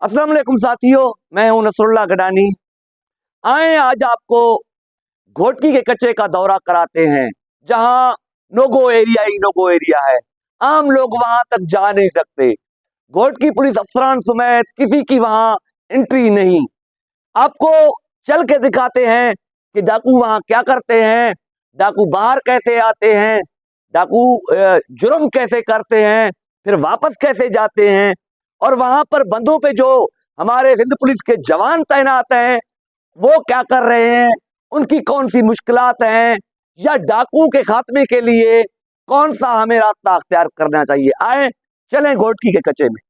अस्सलाम वालेकुम साथियों, मैं हूं नसरुल्लाह गडानी। आए आज आपको घोटकी के कच्चे का दौरा कराते हैं, जहां नोगो एरिया ही नोगो एरिया है। आम लोग वहां तक जा नहीं सकते। घोटकी पुलिस अफसरान समेत किसी की वहां एंट्री नहीं। आपको चल के दिखाते हैं कि डाकू वहां क्या करते हैं, डाकू बाहर कैसे आते हैं, डाकू जुर्म कैसे करते हैं, फिर वापस कैसे जाते हैं, और वहां पर बंदों पे जो हमारे हिंद पुलिस के जवान तैनात हैं वो क्या कर रहे हैं, उनकी कौन सी मुश्किलात हैं, या डाकुओं के खात्मे के लिए कौन सा हमें रास्ता अख्तियार करना चाहिए। आए चलें घोटकी के कच्चे में।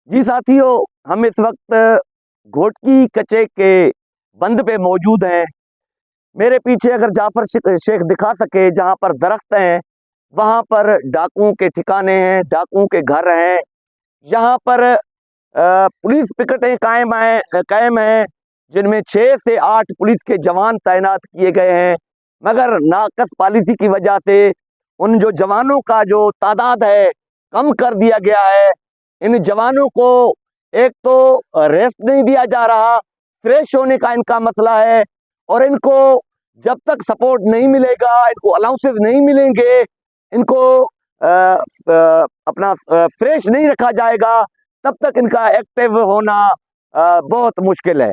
जी साथियों, हम इस वक्त घोटकी कच्चे के बंद पे मौजूद हैं। मेरे पीछे अगर जाफर शेख दिखा सके, जहां पर दरख्त हैं वहां पर डाकुओं के ठिकाने हैं, डाकुओं के घर हैं। यहाँ पर पुलिस पिकेटें कायम हैं, जिनमें 6 से 8 पुलिस के जवान तैनात किए गए हैं। मगर नाकस पॉलिसी की वजह से उन जो जवानों का जो तादाद है कम कर दिया गया है। इन जवानों को एक तो रेस्ट नहीं दिया जा रहा, फ्रेश होने का इनका मसला है, और इनको जब तक सपोर्ट नहीं मिलेगा, इनको अलाउंसेस नहीं मिलेंगे, इनको अपना फ्रेश नहीं रखा जाएगा, तब तक इनका एक्टिव होना बहुत मुश्किल है।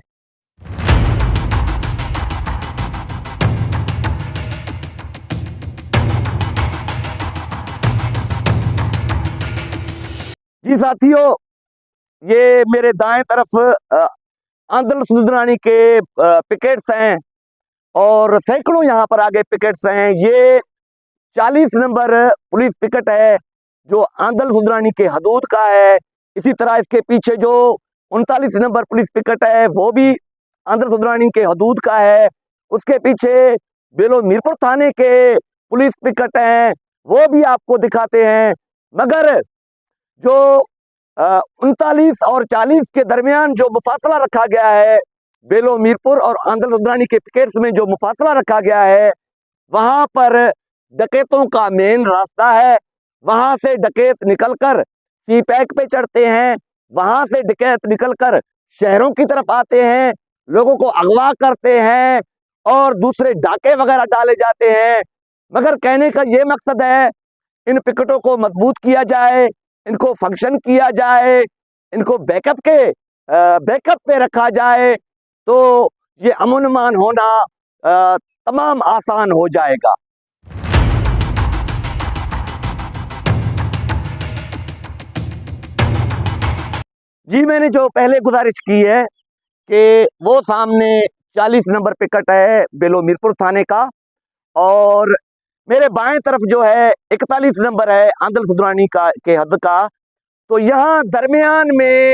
जी साथियों, ये मेरे दाएं तरफ आंदल सुदरानी के पिकेट्स हैं, और सैकड़ों यहाँ पर आगे पिकेट्स हैं। ये 40 नंबर पुलिस पिकेट है जो आंदल सुदरानी के हदूद का है। इसी तरह इसके पीछे जो 39 नंबर पुलिस पिकेट है वो भी आंदल सुदरानी के हदूद का है। उसके पीछे बेलो मीरपुर थाने के पुलिस पिकेट हैं, वो भी आपको दिखाते हैं। मगर जो 39 और 40 के दरमियान जो मुफासला रखा गया है, बेलो मीरपुर और आंदल सुदरानी के पिकेट्स में जो मुफासला रखा गया है, वहां पर डकैतों का मेन रास्ता है। वहां से डकैत निकलकर सी पैक पे चढ़ते हैं, वहां से डकैत निकलकर शहरों की तरफ आते हैं, लोगों को अगवा करते हैं और दूसरे डाके वगैरह डाले जाते हैं। मगर कहने का ये मकसद है, इन पिकेटों को मजबूत किया जाए, इनको फंक्शन किया जाए, इनको बैकअप पे रखा जाए, तो ये अमन-मान होना तमाम आसान हो जाएगा। जी, मैंने जो पहले गुजारिश की है कि वो सामने 40 नंबर पिकेट है बेलो मीरपुर थाने का, और मेरे बाएं तरफ जो है 41 नंबर है आंदल सुदरानी का के हद का। तो यहाँ दरमियान में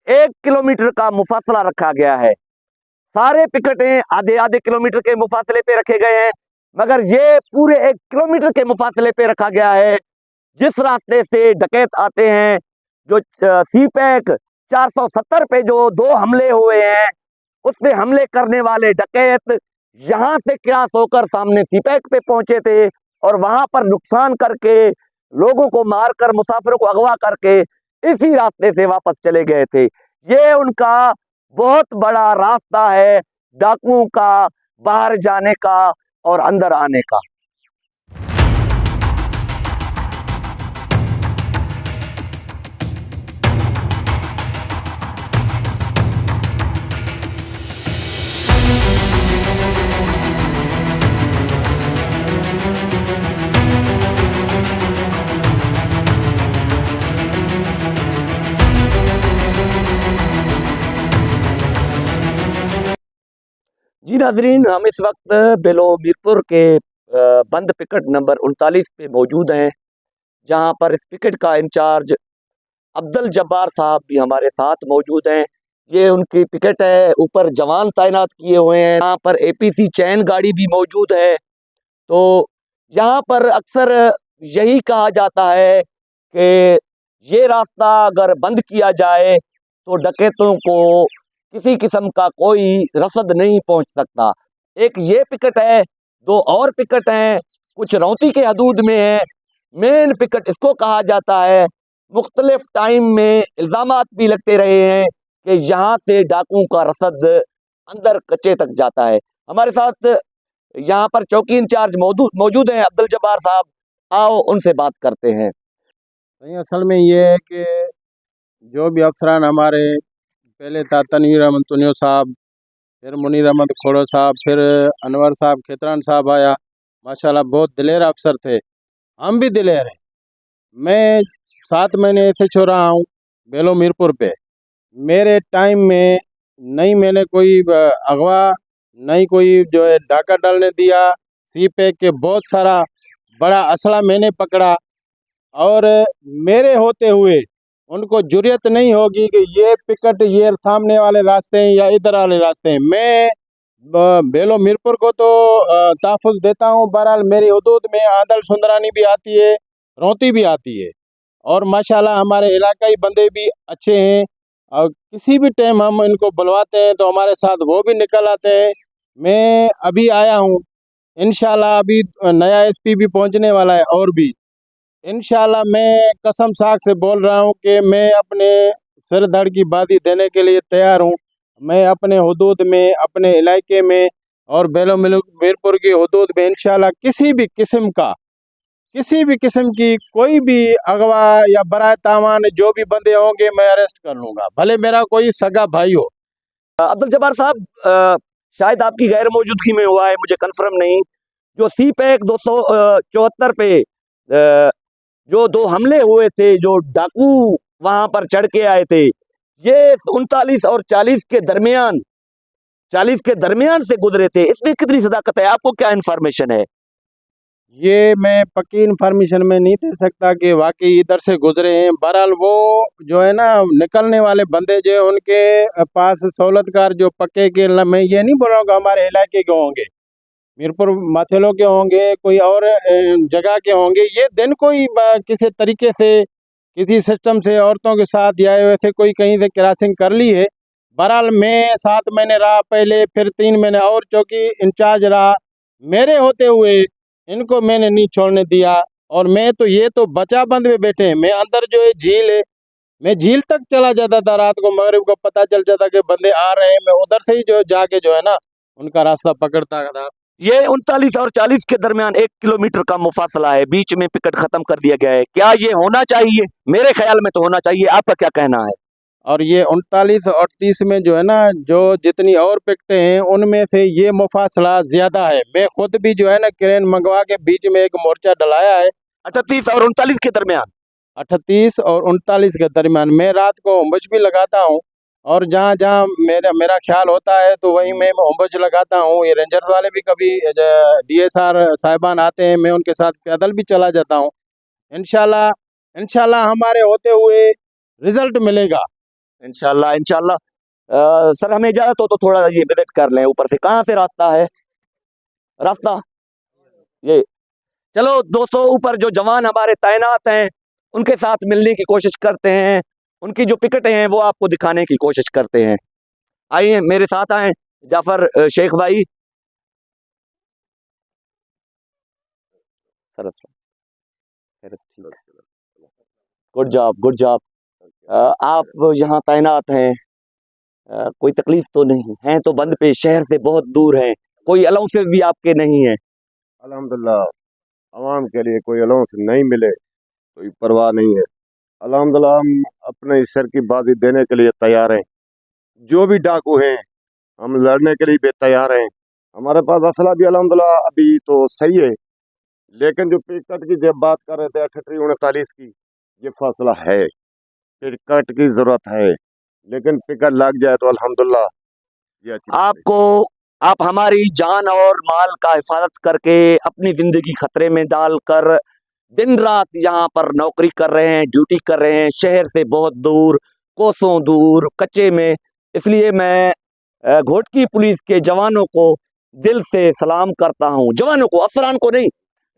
1 किलोमीटर का मुफासला रखा गया है। सारे पिकेटें आधे आधे किलोमीटर के मुफासले पे रखे गए हैं, मगर ये पूरे 1 किलोमीटर के मुफासले पे रखा गया है। जिस रास्ते से डकैत आते हैं, जो सी पैक 470 पे जो 2 हमले हुए हैं, उसपे हमले करने वाले डकैत यहाँ से क्रॉस होकर सामने सी पैक पे पहुंचे थे, और वहां पर नुकसान करके, लोगों को मारकर, मुसाफिरों को अगवा करके इसी रास्ते से वापस चले गए थे। ये उनका बहुत बड़ा रास्ता है डाकुओं का बाहर जाने का और अंदर आने का। नाजरीन, हम इस वक्त बेलो मीरपुर के बंद पिकेट नंबर 39 पे मौजूद हैं, जहां पर इस पिकेट का इंचार्ज अब्दुल जब्बार साहब भी हमारे साथ मौजूद हैं। ये उनकी पिकेट है, ऊपर जवान तैनात किए हुए हैं। यहाँ पर APC चैन गाड़ी भी मौजूद है। तो यहाँ पर अक्सर यही कहा जाता है कि ये रास्ता अगर बंद किया जाए तो डकैतों को किसी किस्म का कोई रसद नहीं पहुंच सकता। एक ये पिकेट है, दो और पिकेट हैं, कुछ रौती के हदूद में है। मेन पिकेट इसको कहा जाता है। मुख्तलिफ टाइम में इल्ज़ामात भी लगते रहे हैं कि यहाँ से डाकुओं का रसद अंदर कच्चे तक जाता है। हमारे साथ यहाँ पर चौकी इंचार्ज मौजूद हैं अब्दुल जब्बार साहब। आओ उनसे बात करते हैं। असल में ये है कि जो भी अफसरान हमारे पहले था, तनवीर अहमद तुनियो साहब, फिर मुनीर अहमद खोड़ो साहब, फिर अनवर साहब खेतरान साहब आया। माशाल्लाह बहुत दिलेर अफसर थे, हम भी दिलेर हैं। मैं 7 महीने ऐसे छो रहा हूँ बेलो मीरपुर पे। मेरे टाइम में नहीं मैंने कोई अगवा, नहीं कोई जो है डाका डालने दिया। सी पैक के बहुत सारा बड़ा असला मैंने पकड़ा, और मेरे होते हुए उनको जुर्यत नहीं होगी कि ये पिकट ये सामने वाले रास्ते हैं या इधर वाले रास्ते हैं। मैं बेलो मीरपुर को तो तहफ़्फ़ुज़ देता हूँ। बहरहाल मेरी हुदूद में आंदल सुंदरानी भी आती है, रौती भी आती है, और माशाल्लाह हमारे इलाकाई बंदे भी अच्छे हैं। और किसी भी टाइम हम इनको बुलवाते हैं तो हमारे साथ वो भी निकल आते हैं। मैं अभी आया हूँ, इंशाल्लाह अभी नया SP भी पहुँचने वाला है, और भी इंशाल्लाह मैं कसम साख से बोल रहा हूँ कि मैं अपने सर धड़ की बादी देने के लिए तैयार हूँ। मैं अपने हुदूद में, अपने इलाके में और बेलो मीरपुर की हुदूद में इंशाल्लाह किसी भी किस्म की कोई भी अगवा या बराए तावान जो भी बंदे होंगे मैं अरेस्ट कर लूँगा, भले मेरा कोई सगा भाई हो। अब्दुल जब्बार साहब, शायद आपकी गैर मौजूदगी में हुआ है, मुझे कंफर्म नहीं। जो सी पैक 274 पे जो 2 हमले हुए थे, जो डाकू वहां पर चढ़ के आए थे, ये 39 और 40 के दरमियान से गुजरे थे। इसमें कितनी सदाकत है? आपको क्या इन्फॉर्मेशन है? ये मैं पक्की इन्फॉर्मेशन में नहीं दे सकता कि वाकई इधर से गुजरे हैं। बहरहाल वो जो है ना, निकलने वाले बंदे जो उनके पास सहूलतकार जो पक्के के, मैं ये नहीं बोल रहा हूँ हमारे इलाके के होंगे, मीरपुर माथेलो के होंगे, कोई और जगह के होंगे। ये दिन कोई किसी तरीके से किसी सिस्टम से औरतों के साथ या वैसे कोई कहीं से क्रॉसिंग कर ली है। बहरहाल मैं 7 महीने रहा पहले, फिर 3 महीने और चौकी इंचार्ज रहा। मेरे होते हुए इनको मैंने नहीं छोड़ने दिया। और मैं तो ये तो बचा बंद में बैठे हैं, मैं अंदर जो है झील है, मैं झील तक चला जाता था। रात को मगरिब को पता चल जाता कि बंदे आ रहे हैं, मैं उधर से ही जो जाके जो है ना उनका रास्ता पकड़ता था। ये 39 और 40 के दरमियान 1 किलोमीटर का मुफासला है, बीच में पिकेट खत्म कर दिया गया है। क्या ये होना चाहिए? मेरे ख्याल में तो होना चाहिए। आपका क्या कहना है? और ये 39 और 30 में जो है ना, जो जितनी और पिकटें हैं उनमें से ये मुफासला ज्यादा है। मैं खुद भी जो है ना क्रेन मंगवा के बीच में एक मोर्चा डलाया है। 38 और 39 के दरमियान 38 और 39 के दरमियान मैं रात को होमबच भी लगाता हूँ, और जहाँ जहाँ मेरा ख्याल होता है तो वहीं मैं होमबच लगाता हूँ। ये रेंजर वाले भी कभी DSR साहिबान आते हैं, मैं उनके साथ पैदल भी चला जाता हूँ। इंशाल्लाह इंशाल्लाह हमारे होते हुए रिजल्ट मिलेगा। इंशाल्लाह इंशाल्लाह। सर, हमें इजाजत हो तो थोड़ा ये विजिट कर लें ऊपर से। कहाँ से रास्ता है? रास्ता ये। चलो दोस्तों, ऊपर जो जवान हमारे तैनात हैं उनके साथ मिलने की कोशिश करते हैं, उनकी जो पिकेटें हैं वो आपको दिखाने की कोशिश करते हैं। आइए मेरे साथ आए जाफर शेख भाई। सरस, गुड जॉब गुड जॉब। आप यहाँ तैनात हैं, कोई तकलीफ तो नहीं है? तो बंद पे शहर से बहुत दूर हैं, कोई अलाउंसेस भी आपके नहीं है? अल्हम्दुलिल्लाह, आवाम के लिए कोई अलाउंस नहीं मिले तो परवाह नहीं है। अल्हम्दुलिल्लाह, हम अपने सर की बाजी देने के लिए तैयार हैं। जो भी डाकू हैं हम लड़ने के लिए भी तैयार हैं। हमारे पास असला भी अल्हम्दुलिल्लाह अभी तो सही है, लेकिन जो पिकट की जब बात कर रहे थे 38 39 की, ये फासला है, पिकट की जरूरत है। लेकिन पिकट लग जाए तो अल्हम्दुलिल्लाह ये अच्छी बात है। आपको आप हमारी जान और माल का हिफाजत करके अपनी जिंदगी खतरे में डालकर दिन रात यहाँ पर नौकरी कर रहे हैं, ड्यूटी कर रहे हैं, शहर से बहुत दूर, कोसों दूर, कच्चे में। इसलिए मैं घोटकी पुलिस के जवानों को दिल से सलाम करता हूँ, जवानों को, अफसरान को नहीं,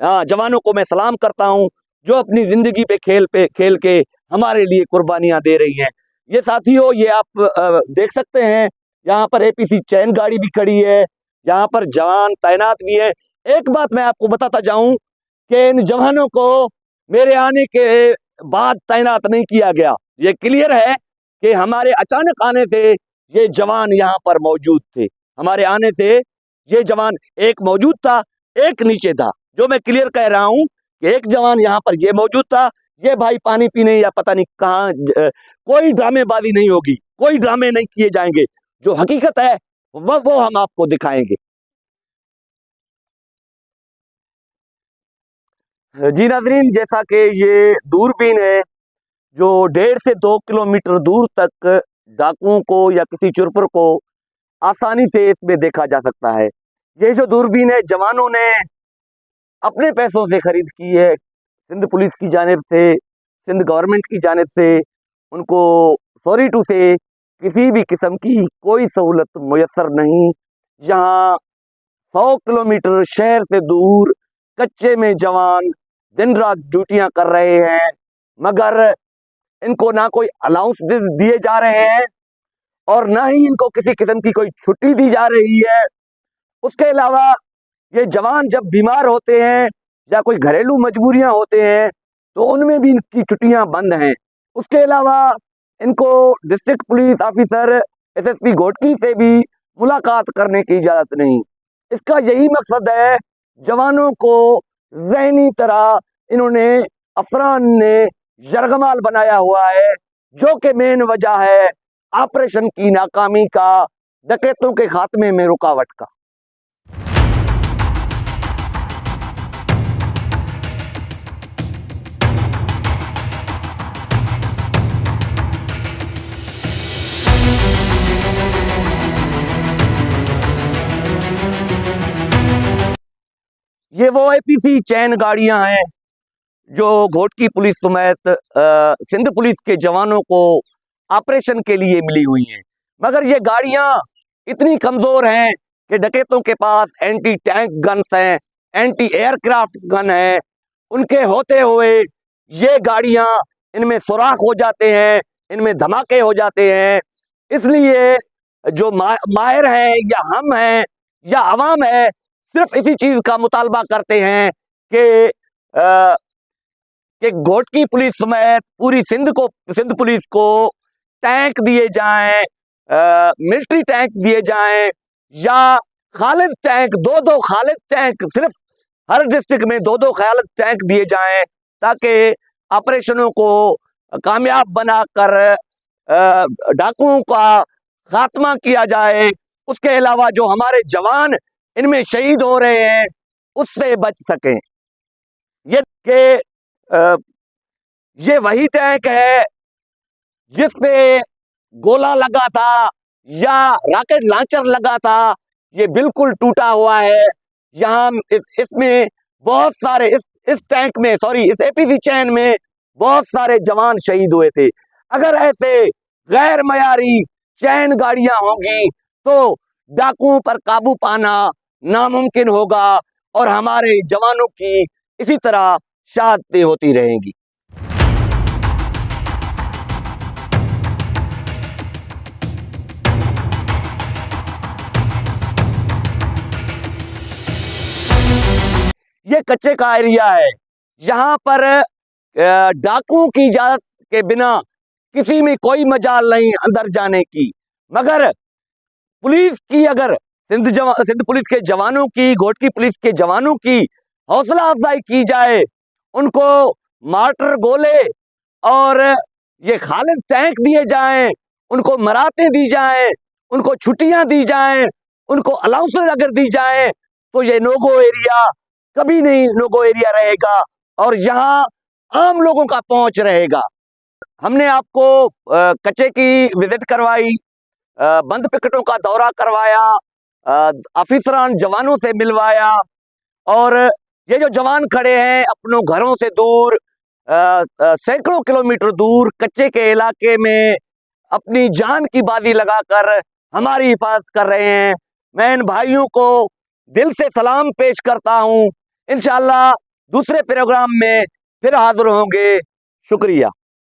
हाँ जवानों को मैं सलाम करता हूँ जो अपनी जिंदगी पे खेल के हमारे लिए कुर्बानियां दे रही हैं। ये साथियों, ये आप देख सकते हैं, यहाँ पर एपीसी चैन गाड़ी भी खड़ी है, यहाँ पर जवान तैनात भी है। एक बात मैं आपको बताता जाऊं कि इन जवानों को मेरे आने के बाद तैनात नहीं किया गया। ये क्लियर है कि हमारे अचानक आने से ये जवान यहाँ पर मौजूद थे। हमारे आने से ये जवान, एक मौजूद था, एक नीचे था। जो मैं क्लियर कह रहा हूं कि एक जवान यहाँ पर ये मौजूद था, ये भाई पानी पीने या पता नहीं कहाँ, कोई ड्रामेबाजी नहीं होगी, कोई ड्रामे नहीं किए जाएंगे। जो हकीकत है वो हम आपको दिखाएंगे। जी नाज़रीन, जैसा कि ये दूरबीन है जो 1.5 से 2 किलोमीटर दूर तक डाकुओं को या किसी चुरपुर को आसानी से इसमें देखा जा सकता है। ये जो दूरबीन है जवानों ने अपने पैसों से खरीद की है, सिंध पुलिस की जानिब से, सिंध गवर्नमेंट की जानिब से उनको सॉरी टू से किसी भी किस्म की कोई सहूलत मुयस्सर नहीं। यहाँ 100 किलोमीटर शहर से दूर कच्चे में जवान दिन रात ड्यूटियां कर रहे हैं, मगर इनको ना कोई अलाउंस दिए जा रहे हैं और ना ही इनको किसी किस्म की कोई छुट्टी दी जा रही है। उसके अलावा ये जवान जब बीमार होते हैं या कोई घरेलू मजबूरियां होते हैं तो उनमें भी इनकी छुट्टियां बंद हैं। उसके अलावा इनको district police officer SSP Ghotki से भी मुलाकात करने की इजाजत नहीं। इसका यही मकसद है, जवानों को ज़हनी तरह इन्होंने, अफसरान ने यरगमाल बनाया हुआ है, जो कि मेन वजह है ऑपरेशन की नाकामी का, डकैतों के खात्मे में रुकावट का। ये वो एपीसी चैन गाड़ियां हैं जो घोटकी पुलिस समेत सिंध पुलिस के जवानों को ऑपरेशन के लिए मिली हुई हैं। मगर ये गाड़ियां इतनी कमजोर हैं कि डकैतों के पास एंटी टैंक गन्स हैं, एंटी एयरक्राफ्ट गन है। उनके होते हुए ये गाड़ियां, इनमें सुराख हो जाते हैं, इनमें धमाके हो जाते हैं। इसलिए जो माहिर हैं या हम हैं या अवाम है, सिर्फ इसी चीज का मुतालबा करते हैं कि घोटकी पुलिस समेत पूरी सिंध पुलिस को टैंक दिए जाएं, मिलिट्री टैंक दिए जाएं, या खालिद टैंक, दो खालिद टैंक, सिर्फ हर डिस्ट्रिक्ट में दो खालिद टैंक दिए जाएं, ताकि ऑपरेशनों को कामयाब बनाकर डाकुओं का खात्मा किया जाए। उसके अलावा जो हमारे जवान इनमें शहीद हो रहे हैं उससे बच सकें। ये वही टैंक है जिस पे गोला लगा था या रॉकेट लॉन्चर लगा था। ये बिल्कुल टूटा हुआ है। यहाँ इसमें बहुत सारे, इस टैंक में, सॉरी, इस एपीसी चैन में बहुत सारे जवान शहीद हुए थे। अगर ऐसे गैर मयारी चैन गाड़ियां होंगी तो डाकुओं पर काबू पाना नामुमकिन होगा और हमारे जवानों की इसी तरह शहादतें होती रहेंगी। ये कच्चे का एरिया है, यहाँ पर डाकुओं की इजाजत के बिना किसी में कोई मजाल नहीं अंदर जाने की। मगर पुलिस की, अगर सिंध पुलिस के जवानों की, घोटकी पुलिस के जवानों की हौसला अफजाई की जाए, उनको मार्टर गोले और ये खालिद टैंक दिए जाएं, उनको मराते दी जाएं, उनको छुट्टियां दी जाएं, उनको अलाउंसेस अगर दी जाएं, तो ये नोगो एरिया कभी नहीं नोगो एरिया रहेगा और यहाँ आम लोगों का पहुंच रहेगा। हमने आपको कच्चे की विजिट करवाई, बंद पिकेटों का दौरा करवाया, अफसरान जवानों से मिलवाया। और ये जो जवान खड़े हैं अपनों घरों से दूर, सैकड़ों किलोमीटर दूर कच्चे के इलाके में अपनी जान की बाजी लगाकर हमारी हिफाजत कर रहे हैं। मैं इन भाइयों को दिल से सलाम पेश करता हूं। इंशाअल्लाह दूसरे प्रोग्राम में फिर हाजिर होंगे। शुक्रिया।